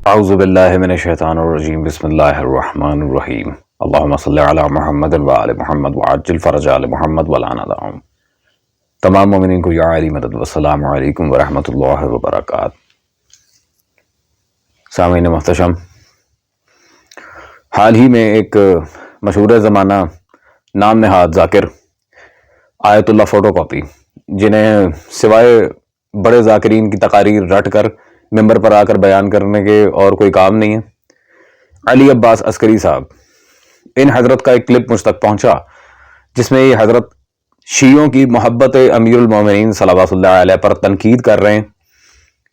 اعوذ باللہ من الشیطان الرجیم بسم اللہ الرحمن الرحیم اللہم صلی علی محمد وآل محمد وعجل فرج آل محمد ولعن دعهم۔ تمام مومنین کو یا علی مدد والسلام علیکم ورحمۃ اللہ وبرکاتہ۔ سامعین محتشم، حال ہی میں ایک مشہور زمانہ نام نہاد ذاکر آیت اللہ فوٹو کاپی، جنہیں سوائے بڑے ذاکرین کی تقاریر رٹ کر ممبر پر آ کر بیان کرنے کے اور کوئی کام نہیں ہے، علی عباس عسکری صاحب، ان حضرت کا ایک کلپ مجھ تک پہنچا جس میں یہ حضرت شیعوں کی محبت امیر المومنین صلوات اللہ علیہ پر تنقید کر رہے ہیں،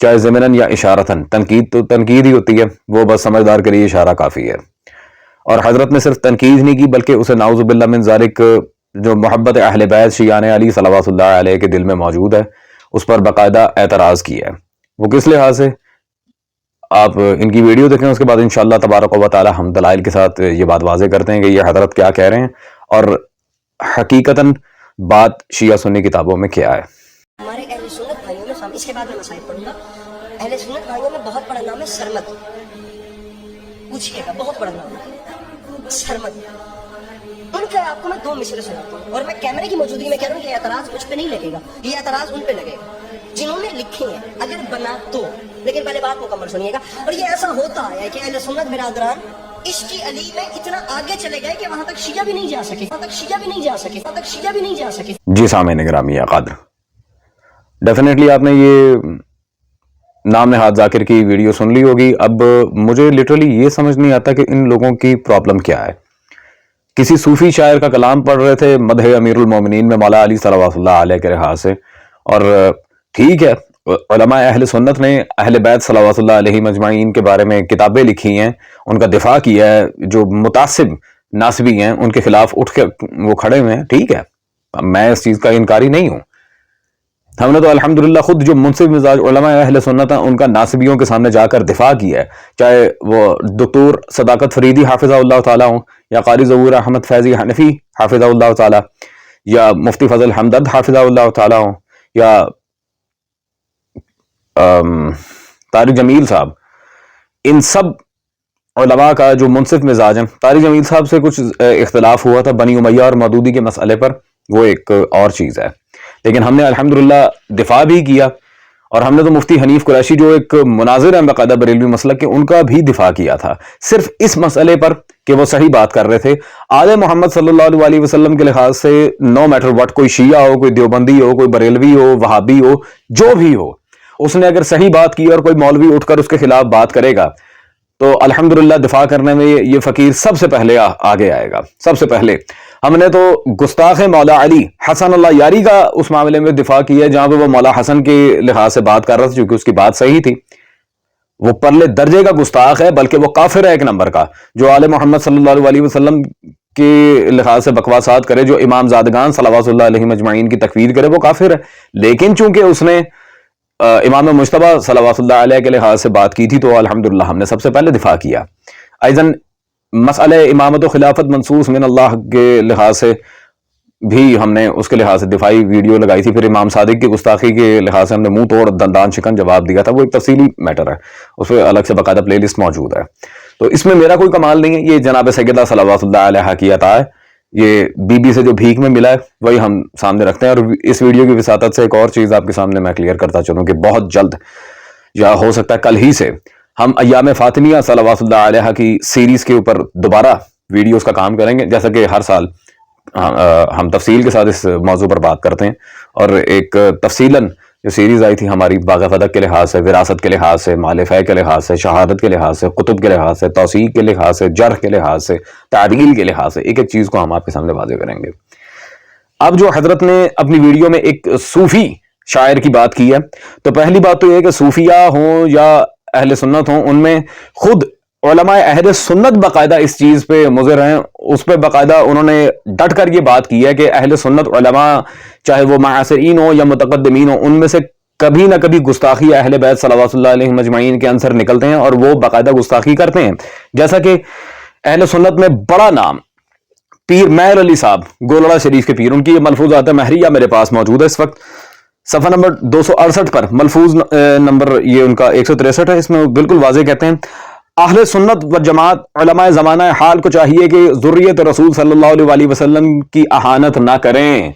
چاہے ضمناً یا اشارتاً۔ تنقید تو تنقید ہی ہوتی ہے، وہ بس سمجھدار کے لیے اشارہ کافی ہے۔ اور حضرت نے صرف تنقید نہیں کی بلکہ اسے نعوذ باللہ من ذالک جو محبت اہل بیت شیعان علی صلوات اللہ علیہ کے دل میں موجود ہے اس پر باقاعدہ اعتراض کیا ہے۔ وہ کس لحاظ سے، آپ ان کی ویڈیو دیکھیں، اس کے بعد انشاءاللہ تبارک و تعالی ہم دلائل کے ساتھ یہ بات واضح کرتے ہیں کہ یہ حضرت کیا کہہ رہے ہیں اور حقیقتاً بات شیعہ سنی کتابوں میں کیا ہے۔ ہمارے اہل سنت بھائیوں میں اس کے بعد میں مسائل پڑھوں گا۔ اہل سنت بھائیوں میں بہت بڑا نام ہے سرمد، پوچھئے گا، بہت بڑا نام ہے سرمد۔ ان کا آپ کو میں دو مصرے سناتا ہوں اور میں کیمرے کی موجودگی میں کہہ رہا ہوں کہ یہ اعتراض مجھ پہ نہیں لگے گا، یہ اعتراض ان پہ لگے گا جنہوں نے لکھے ہیں، اگر بنا تو۔ لیکن پہلے بات مکمل سنیے گا۔ اور یہ ایسا ہوتا ہے کہ اہل سنت برادران عشق علی میں اتنا آگے چلے گئے کہ وہاں تک شیعہ بھی نہیں جا سکے، وہاں تک شیعہ بھی نہیں جا سکے، وہاں تک شیعہ بھی نہیں جا سکے۔ جی سامعین گرامی قادر، ڈیفینیٹلی آپ نے یہ نام نہاد ذاکر کی ویڈیو سن لی ہوگی۔ اب مجھے لٹرلی یہ سمجھ نہیں آتا کہ ان لوگوں کی پرابلم کیا ہے۔ کسی صوفی شاعر کا کلام پڑھ رہے تھے مدح امیر المومنین میں مولا علی صلوات اللہ علیہ کے لحاظ سے، اور ٹھیک ہے، علماء اہل سنت نے اہل بیت صلوات اللہ علیہ مجمعین کے بارے میں کتابیں لکھی ہیں، ان کا دفاع کیا ہے، جو متعصب ناصبی ہیں ان کے خلاف اٹھ کے وہ کھڑے ہوئے ہیں، ٹھیک ہے، میں اس چیز کا انکاری نہیں ہوں۔ ہم نے تو الحمدللہ خود جو منصف مزاج علماء اہل سنت ہیں ان کا ناصبیوں کے سامنے جا کر دفاع کیا ہے، چاہے وہ دکتور صداقت فریدی حافظہ اللہ تعالیٰ ہوں، یا قاری ظہور احمد فیضی حنفی حافظہ اللہ تعالیٰ، یا مفتی فضل حمدد حافظہ اللہ تعالیٰ ہوں، یا طارق جمیل صاحب۔ ان سب علماء کا جو منصف مزاج ہیں، طارق جمیل صاحب سے کچھ اختلاف ہوا تھا بنی امیہ اور مودودی کے مسئلے پر، وہ ایک اور چیز ہے، لیکن ہم نے الحمدللہ دفاع بھی کیا، اور ہم نے تو مفتی حنیف قریشی جو ایک مناظر ہیں باقاعدہ بریلوی مسلک کے، ان کا بھی دفاع کیا تھا، صرف اس مسئلے پر کہ وہ صحیح بات کر رہے تھے۔ آل محمد صلی اللہ علیہ وسلم کے لحاظ سے نو میٹر واٹ، کوئی شیعہ ہو، کوئی دیوبندی ہو، کوئی بریلوی ہو، وہابی ہو، جو بھی ہو، اس نے اگر صحیح بات کی اور کوئی مولوی اٹھ کر اس کے خلاف بات کرے گا تو الحمدللہ دفاع کرنے میں یہ فقیر سب سے پہلے آگے آئے گا۔ سب سے پہلے ہم نے تو گستاخ مولا علی حسن اللہ یاری کا اس معاملے میں دفاع کیا ہے جہاں پہ وہ مولا حسن کے لحاظ سے بات کر رہا تھا، چونکہ اس کی بات صحیح تھی۔ وہ پرلے درجے کا گستاخ ہے، بلکہ وہ کافر ہے ایک نمبر کا، جو آل محمد صلی اللہ علیہ وسلم کے لحاظ سے بکواسات کرے، جو امام زادگان صلوات اللہ علیہ مجمعین کی تکفیر کرے، وہ کافر ہے۔ لیکن چونکہ اس نے امام مجتبی صلوات اللہ علیہ کے لحاظ سے بات کی تھی تو الحمدللہ ہم نے سب سے پہلے دفاع کیا۔ ایضاً مسئلہ امامت و خلافت منصوص من اللہ کے لحاظ سے بھی ہم نے اس کے لحاظ سے دفاعی ویڈیو لگائی تھی۔ پھر امام صادق کی گستاخی کے لحاظ سے ہم نے منہ توڑ دندان شکن جواب دیا تھا، وہ ایک تفصیلی میٹر ہے، اس پہ الگ سے باقاعدہ پلے لسٹ موجود ہے، تو اس میں میرا کوئی کمال نہیں ہے۔ یہ جناب سیدہ صلوات اللہ علیہ کی عطا ہے، یہ بی بی سے جو بھیک میں ملا ہے وہی ہم سامنے رکھتے ہیں۔ اور اس ویڈیو کی وساطت سے ایک اور چیز آپ کے سامنے میں کلیئر کرتا چلوں کہ بہت جلد، یا ہو سکتا ہے کل ہی سے، ہم ایام فاطمیہ صلوات اللہ علیہ کی سیریز کے اوپر دوبارہ ویڈیوز کا کام کریں گے، جیسا کہ ہر سال ہم تفصیل کے ساتھ اس موضوع پر بات کرتے ہیں، اور ایک تفصیلاً جو سیریز آئی تھی ہماری باغ فدق کے لحاظ سے، وراثت کے لحاظ سے، مال فے کے لحاظ سے، شہادت کے لحاظ سے، کتب کے لحاظ سے، توثیق کے لحاظ سے، جرح کے لحاظ سے، تعدیل کے لحاظ سے، ایک ایک چیز کو ہم آپ کے سامنے واضح کریں گے۔ اب جو حضرت نے اپنی ویڈیو میں ایک صوفی شاعر کی بات کی ہے، تو پہلی بات تو یہ ہے کہ صوفیہ ہوں یا اہل سنت ہوں، ان میں خود علماء اہل سنت باقاعدہ اس چیز پہ مضر ہیں، اس پہ باقاعدہ انہوں نے ڈٹ کر یہ بات کی ہے کہ اہل سنت علماء چاہے وہ معاصرین ہوں یا متقدمین ہوں، ان میں سے کبھی نہ کبھی گستاخی اہل بیت صلوات اللہ علیہ مجمعین کے عنصر نکلتے ہیں، اور وہ باقاعدہ گستاخی کرتے ہیں۔ جیسا کہ اہل سنت میں بڑا نام پیر مہر علی صاحب، گولڑا شریف کے پیر، ان کی یہ ملفوظات مہریہ میرے پاس موجود ہے اس وقت، صفحہ نمبر 268 پر ملفوظ نمبر یہ ان کا 163 ہے، اس میں بالکل واضح کہتے ہیں اہل سنت و جماعت علماء زمانہ حال کو چاہیے کہ ذریت رسول صلی اللہ علیہ وسلم کی اہانت نہ کریں،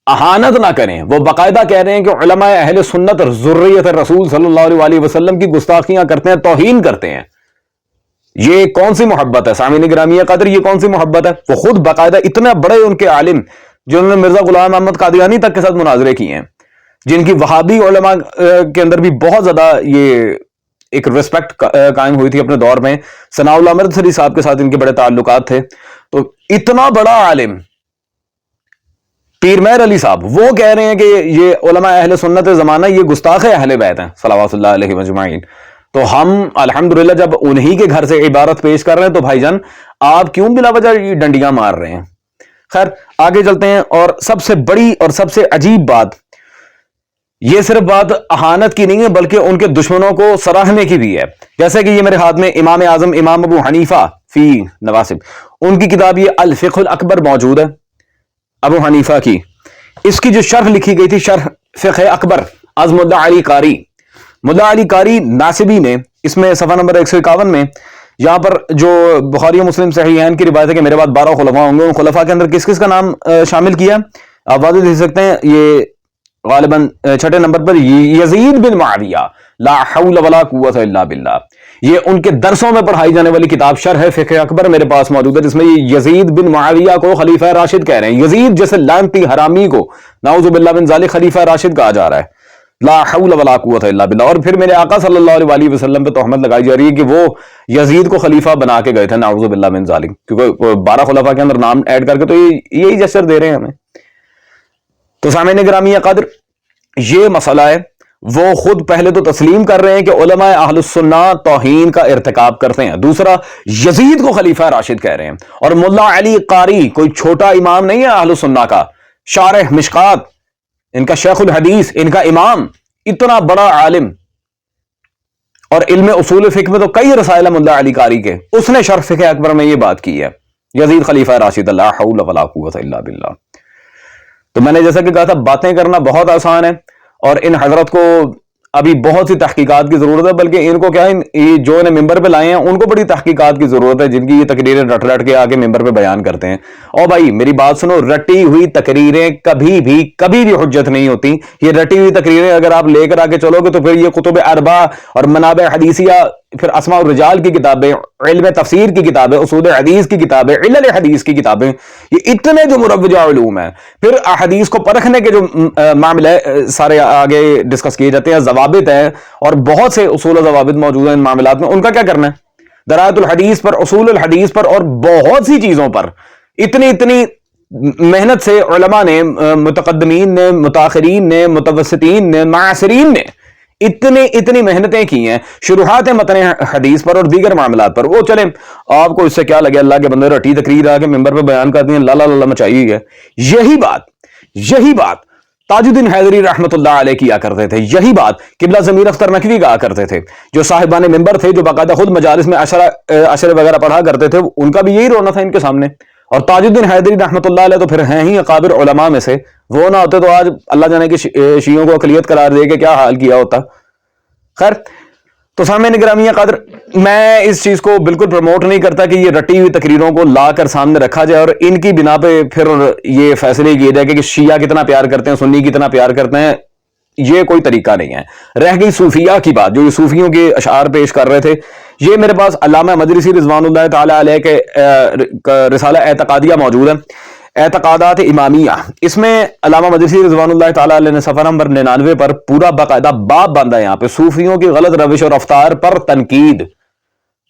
اہانت نہ کریں۔ وہ باقاعدہ کہہ رہے ہیں کہ علماء اہل سنت ذریت رسول صلی اللہ علیہ وسلم کی گستاخیاں کرتے ہیں، توہین کرتے ہیں۔ یہ کون سی محبت ہے سامعین گرامی قدر، یہ کون سی محبت ہے؟ وہ خود باقاعدہ اتنے بڑے ان کے عالم جنہوں نے مرزا غلام احمد قادیانی تک کے ساتھ مناظرے کیے ہیں، جن کی وہابی علماء کے اندر بھی بہت زیادہ یہ ایک ریسپیکٹ قائم ہوئی تھی اپنے دور میں، ثناء اللہ امرتسری صاحب کے ساتھ ان کے بڑے تعلقات تھے۔ تو اتنا بڑا عالم پیر مہر علی صاحب وہ کہہ رہے ہیں کہ یہ علماء اہل سنت زمانہ یہ گستاخ اہل بیت ہیں صلوات اللہ علیہ مجمعین۔ تو ہم الحمدللہ جب انہی کے گھر سے عبارت پیش کر رہے ہیں تو بھائی جان آپ کیوں بلا وجہ یہ ڈنڈیاں مار رہے ہیں؟ خیر آگے چلتے ہیں، اور سب سے بڑی اور سب سے عجیب بات، یہ صرف بات اہانت کی نہیں ہے بلکہ ان کے دشمنوں کو سراہنے کی بھی ہے۔ جیسے کہ یہ میرے ہاتھ میں امام اعظم امام ابو حنیفہ فی نواسب، ان کی کتاب یہ الفقہ الاکبر موجود ہے ابو حنیفہ کی، اس کی جو شرح لکھی گئی تھی شرح فقہ اکبر از ملا علی قاری، ملا علی قاری ناصبی نے، اس میں صفحہ نمبر 151 میں یہاں پر جو بخاری و مسلم صحیحین کی روایت ہے کہ میرے بعد 12 خلفاء ہوں گے، ان خلفاء کے اندر کس کس کا نام شامل کیا آپ واضح دیکھ سکتے ہیں۔ یہ غالباً 6 نمبر پر یزید بن معاویہ لا حول ولا قوت الا باللہ، یہ ان کے درسوں میں پڑھائی جانے والی کتاب شرح فقہ اکبر میرے پاس موجود ہے، جس میں یہ یزید بن معاویہ کو خلیفہ راشد کہہ رہے ہیں۔ یزید جیسے لعنتی حرامی کو نعوذ باللہ من ذالک خلیفہ راشد کہا جا رہا ہے، لا حول ولا قوت الا باللہ۔ اور پھر میرے آقا صلی اللہ علیہ وسلم پہ تہمت لگائی جا رہی ہے کہ وہ یزید کو خلیفہ بنا کے گئے تھے نعوذ باللہ من ذالک، کیونکہ 12 خلفاء کے اندر نام ایڈ کر کے تو یہی جسر دے رہے ہیں ہمیں۔ تو سامعین گرامی قدر یہ مسئلہ ہے، وہ خود پہلے تو تسلیم کر رہے ہیں کہ علماء اہل السنہ توہین کا ارتکاب کرتے ہیں، دوسرا یزید کو خلیفہ راشد کہہ رہے ہیں، اور ملا علی قاری کوئی چھوٹا امام نہیں ہے اہل السنہ کا، شارح مشکات ان کا شیخ الحدیث، ان کا امام، اتنا بڑا عالم، اور علم اصول فقہ میں تو کئی رسائل ملا علی قاری کے، اس نے شرح فقہ اکبر میں یہ بات کی ہے یزید خلیفہ راشد لا حول ولا قوت الا باللہ۔ تو میں نے جیسا کہ کہا تھا باتیں کرنا بہت آسان ہے، اور ان حضرت کو ابھی بہت سی تحقیقات کی ضرورت ہے، بلکہ ان کو کیا ہے جو انہیں ممبر پہ لائے ہیں ان کو بڑی تحقیقات کی ضرورت ہے، جن کی یہ تقریریں رٹ رٹ کے آگے ممبر پہ بیان کرتے ہیں۔ اور بھائی میری بات سنو، رٹی ہوئی تقریریں کبھی بھی حجت نہیں ہوتی۔ یہ رٹی ہوئی تقریریں اگر آپ لے کر آگے چلو گے تو پھر یہ کتب اربع اور منابع حدیثیہ، پھر اسماء الرجال کی کتابیں، علم تفسیر کی کتابیں، اصول حدیث کی کتابیں، علل حدیث کی کتابیں، یہ اتنے جو مروجہ علوم ہیں، پھر احادیث کو پرکھنے کے جو معاملے سارے آگے ڈسکس کیے جاتے ہیں، ضوابط ہیں اور بہت سے اصول و ضوابط موجود ہیں ان معاملات میں، ان کا کیا کرنا ہے؟ درایت الحدیث پر، اصول الحدیث پر اور بہت سی چیزوں پر اتنی محنت سے علماء نے، متقدمین نے، متاخرین نے، متوسطین نے، معاصرین نے اتنی محنتیں کی ہیں شروحات متن حدیث پر اور دیگر معاملات پر۔ وہ چلیں آپ کو اس سے کیا لگے، اللہ کے بندے رٹی تقریر آ کے ممبر پہ بیان کرتی ہیں، لالا لالا مچائی ہوئی ہے۔ یہی بات تاج الدین حیدری رحمت اللہ علیہ کیا کرتے تھے، یہی بات قبلہ ضمیر اختر نقوی کہا کرتے تھے، جو صاحبان ممبر تھے، جو باقاعدہ خود مجالس میں عشرے وغیرہ پڑھا کرتے تھے، ان کا بھی یہی رونا تھا ان کے سامنے۔ اور تاج الدین حیدری رحمت اللہ علیہ تو پھر ہیں ہی اکابر علماء میں سے، وہ نہ ہوتے تو آج اللہ جانے کہ شیعوں کو اقلیت قرار دے کے کیا حال کیا ہوتا۔ خیر تو سامعین گرامی قدر، میں اس چیز کو بالکل پروموٹ نہیں کرتا کہ یہ رٹی ہوئی تقریروں کو لا کر سامنے رکھا جائے اور ان کی بنا پہ پھر یہ فیصلے کیے جائے کہ شیعہ کتنا پیار کرتے ہیں، سنی کتنا پیار کرتے ہیں، یہ کوئی طریقہ نہیں ہے۔ رہ گئی صوفیہ کی بات، جو یہ صوفیوں کے اشعار پیش کر رہے تھے، یہ میرے پاس علامہ مجلسی رضوان اللہ تعالی علیہ کے رسالہ اعتقادیہ موجود ہے، اعتقادات امامیہ، اس میں علامہ مجلسی رضوان اللہ تعالی علیہ نے صفحہ نمبر 99 پر پورا باقاعدہ باب باندھا ہے یہاں پہ صوفیوں کی غلط روش اور رفتار پر تنقید۔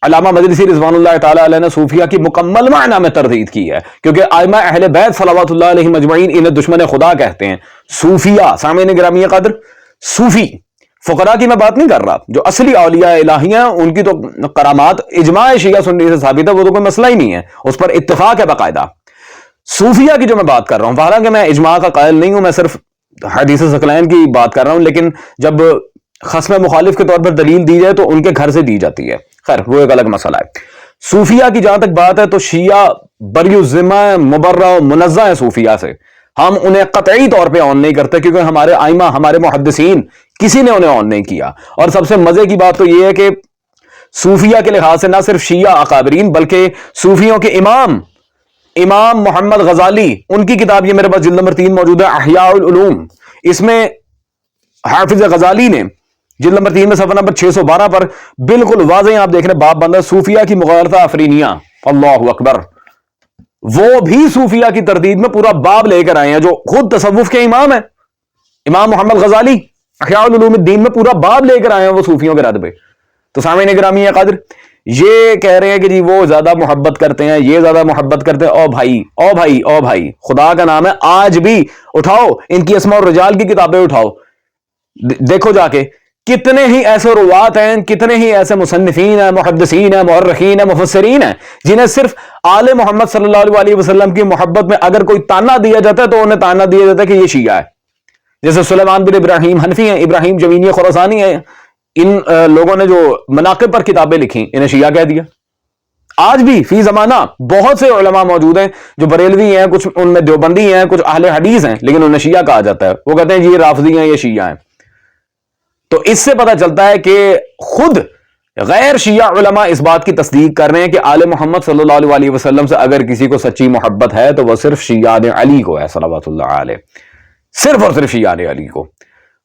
علامہ مجلسی رضوان اللہ تعالی علیہ نے صوفیہ کی مکمل معنی میں تردید کی ہے، کیونکہ ائمہ اہل بیت صلوات اللہ علیہ مجمعین انہیں دشمن خدا کہتے ہیں۔ صوفیہ، سامعین گرامی قدر، صوفی فقراء کی میں بات نہیں کر رہا، جو اصلی اولیاء الہی ہیں ان کی تو کرامات اجماع شیعہ سنی سے ثابت ہے، وہ تو کوئی مسئلہ ہی نہیں ہے، اس پر اتفاق ہے باقاعدہ۔ صوفیہ کی جو میں بات کر رہا ہوں، حالانکہ میں اجماع کا قائل نہیں ہوں، میں صرف حدیث ثقلین کی بات کر رہا ہوں، لیکن جب خصم مخالف کے طور پر دلیل دی جائے تو ان کے گھر سے دی جاتی ہے، خیر وہ ایک الگ مسئلہ ہے۔ صوفیہ کی جہاں تک بات ہے تو شیعہ بری الذمہ، مبرہ و منزہ ہے صوفیہ سے، ہم انہیں قطعی طور پہ آن نہیں کرتے کیونکہ ہمارے آئمہ ہمارے محدثین کسی نے انہیں آن نہیں کیا. اور سب سے مزے کی بات تو یہ ہے کہ صوفیہ کے لحاظ سے نہ صرف شیعہ اکابرین بلکہ صوفیوں کے امام محمد غزالی، ان کی کتاب یہ میرے پاس جلد نمبر 3 موجود ہے احیاء العلوم، اس میں حافظ غزالی نے جلد نمبر 3 میں صفحہ نمبر 612 پر بالکل واضح آپ دیکھ رہے ہیں باب بندہ صوفیہ کی مغالطہ افرینیہ. اللہ اکبر. وہ بھی صوفیہ کی تردید میں پورا باب لے کر آئے ہیں جو خود تصوف کے امام ہیں. امام محمد غزالی احیاء العلوم الدین میں پورا باب لے کر آئے ہیں وہ صوفیوں کے رد پہ. تو سامعین گرامی قادر یہ کہہ رہے ہیں کہ جی وہ زیادہ محبت کرتے ہیں، یہ زیادہ محبت کرتے ہیں. او بھائی خدا کا نام ہے، آج بھی اٹھاؤ ان کی اسماء الرجال کی کتابیں اٹھاؤ، دیکھو جا کے کتنے ہی ایسے روات ہیں، کتنے ہی ایسے مصنفین ہیں، محدثین ہیں، مؤرخین ہیں، مفسرین ہیں جنہیں صرف آل محمد صلی اللہ علیہ وسلم کی محبت میں اگر کوئی تانا دیا جاتا ہے تو انہیں تانا دیا جاتا ہے کہ یہ شیعہ ہے. جیسے سلیمان بن ابراہیم حنفی ہیں، ابراہیم جوینی خراسانی ہیں، ان لوگوں نے جو مناقب پر کتابیں لکھی انہیں شیعہ کہہ دیا. آج بھی فی زمانہ بہت سے علماء موجود ہیں جو بریلوی ہیں، کچھ ان میں دیوبندی ہیں، کچھ اہل حدیث ہیں، لیکن انہیں شیعہ کہا جاتا ہے. وہ کہتے ہیں جی یہ رافضی ہیں، یہ شیعہ ہیں. تو اس سے پتہ چلتا ہے کہ خود غیر شیعہ علماء اس بات کی تصدیق کر رہے ہیں کہ آل محمد صلی اللہ علیہ وسلم سے اگر کسی کو سچی محبت ہے تو وہ صرف شیعان علی کو ہے صلوات اللہ علیہ، صرف اور صرف شیعان علی کو.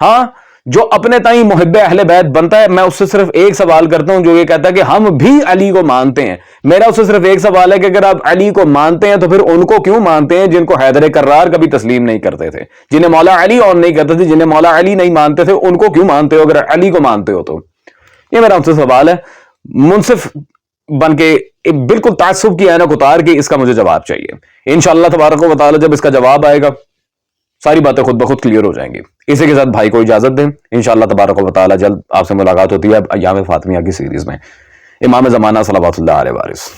ہاں جو اپنے تائیں محب اہل بیت بنتا ہے، میں اس سے صرف ایک سوال کرتا ہوں جو یہ کہتا ہے کہ ہم بھی علی کو مانتے ہیں. میرا اس سے صرف ایک سوال ہے کہ اگر آپ علی کو مانتے ہیں تو پھر ان کو کیوں مانتے ہیں جن کو حیدر کرار کبھی تسلیم نہیں کرتے تھے، جنہیں مولا علی آن نہیں کرتے تھے، جنہیں مولا علی نہیں مانتے تھے، ان کو کیوں مانتے ہو اگر علی کو مانتے ہو تو؟ یہ میرا ان سے سوال ہے. منصف بن کے بالکل تعصب کی اینک اتار کے اس کا مجھے جواب چاہیے. انشاءاللہ تبارک و تعالی جب اس کا جواب آئے گا ساری باتیں خود بخود کلیئر ہو جائیں گی. اسی کے ساتھ بھائی کو اجازت دیں، انشاءاللہ تبارک و تعالی جلد آپ سے ملاقات ہوتی ہے ایام فاطمیہ کی سیریز میں. امام زمانہ صلوات اللہ علیہ وارث.